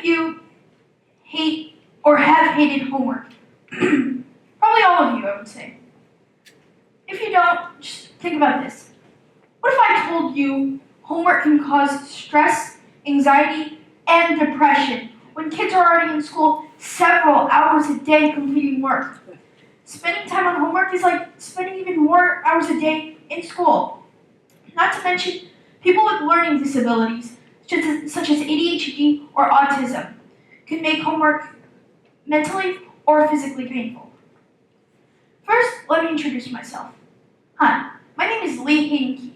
you hate or have hated homework? Probably all of you, I would say. If you don't, just think about this. What if I told you homework can cause stress, anxiety, and depression when kids are already in school several hours a day completing work? Spending time on homework is like spending even more hours a day in school. Not to mention, people with learning disabilities, such as ADHD or autism, can make homework mentally or physically painful. First, let me introduce myself. Hi, my name is Hayden.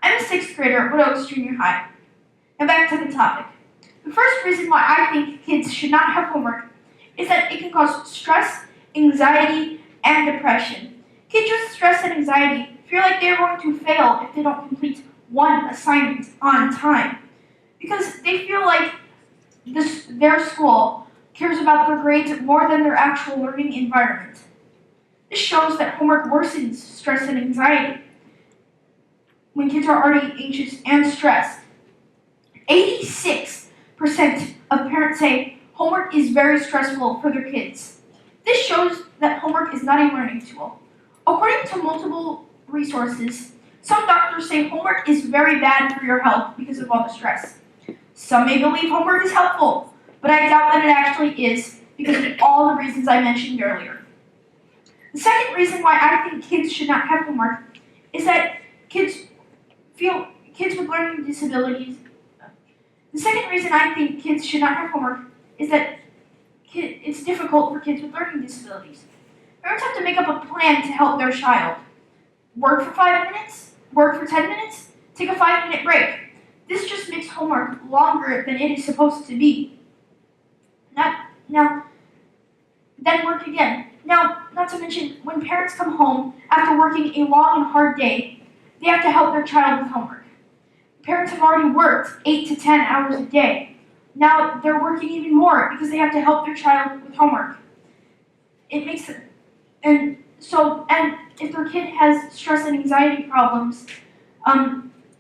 I'm a 6th grader at Wood Oaks Junior High. Now back to the topic. The first reason why I think kids should not have homework is that it can cause stress, anxiety, and depression. Kids with stress and anxiety feel like they're going to fail if they don't complete one assignment on time because they feel like their school cares about their grades more than their actual learning environment. This shows that homework worsens stress and anxiety when kids are already anxious and stressed. 86% of parents say homework is very stressful for their kids. This shows that homework is not a learning tool. According to multiple resources, some doctors say homework is very bad for your health because of all the stress. Some may believe homework is helpful, but I doubt that it actually is because of all the reasons I mentioned earlier. The second reason why I think kids should not have homework is that kids with learning disabilities. The second reason I think kids should not have homework is that it's difficult for kids with learning disabilities. Parents have to make up a plan to help their child. Work for 5 minutes, work for 10 minutes, take a 5-minute break. This just makes homework longer than it is supposed to be. Then work again. Now, not to mention, when parents come home after working a long and hard day, they have to help their child with homework. Parents have already worked 8 to 10 hours a day. Now they're working even more because they have to help their child with homework. It makes it, and if their kid has stress and anxiety problems,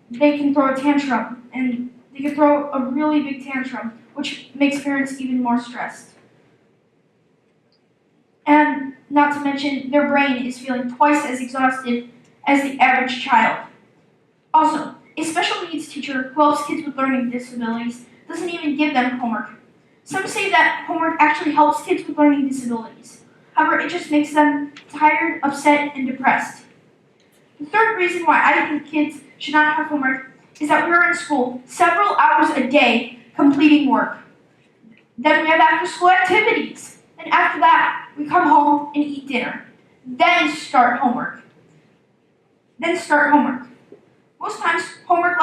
they can throw a tantrum, and they can throw a really big tantrum, which makes parents even more stressed. And not to mention, their brain is feeling twice as exhausted as the average child. Also, a special needs teacher who helps kids with learning disabilities doesn't even give them homework. Some say that homework actually helps kids with learning disabilities. However, it just makes them tired, upset, and depressed. The third reason why I think kids should not have homework is that we are in school several hours a day completing work. Then we have after-school activities. And after that, we come home and eat dinner. Then start homework. Most times, homework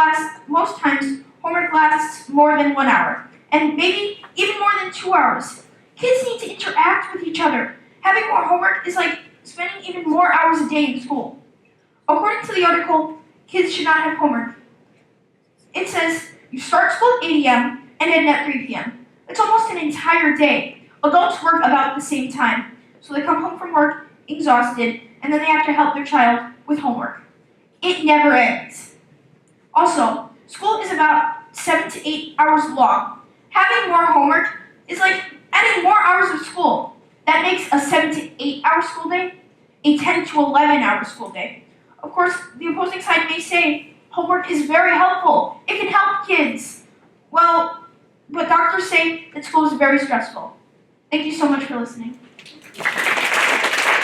lasts more than 1 hour, and maybe even more than 2 hours. Kids need to interact with each other. Having more homework is like spending even more hours a day in school. According to the article, kids should not have homework. It says you start school at 8 a.m. and end at 3 p.m. It's almost an entire day. Adults work about the same time, so they come home from work exhausted, and then they have to help their child with homework. It never ends. Also, school is about 7 to 8 hours long. Having more homework is like adding more hours of school. That makes a 7 to 8 hour school day a 10 to 11 hour school day. Of course, the opposing side may say homework is very helpful. It can help kids. Well, but doctors say that school is very stressful. Thank you so much for listening.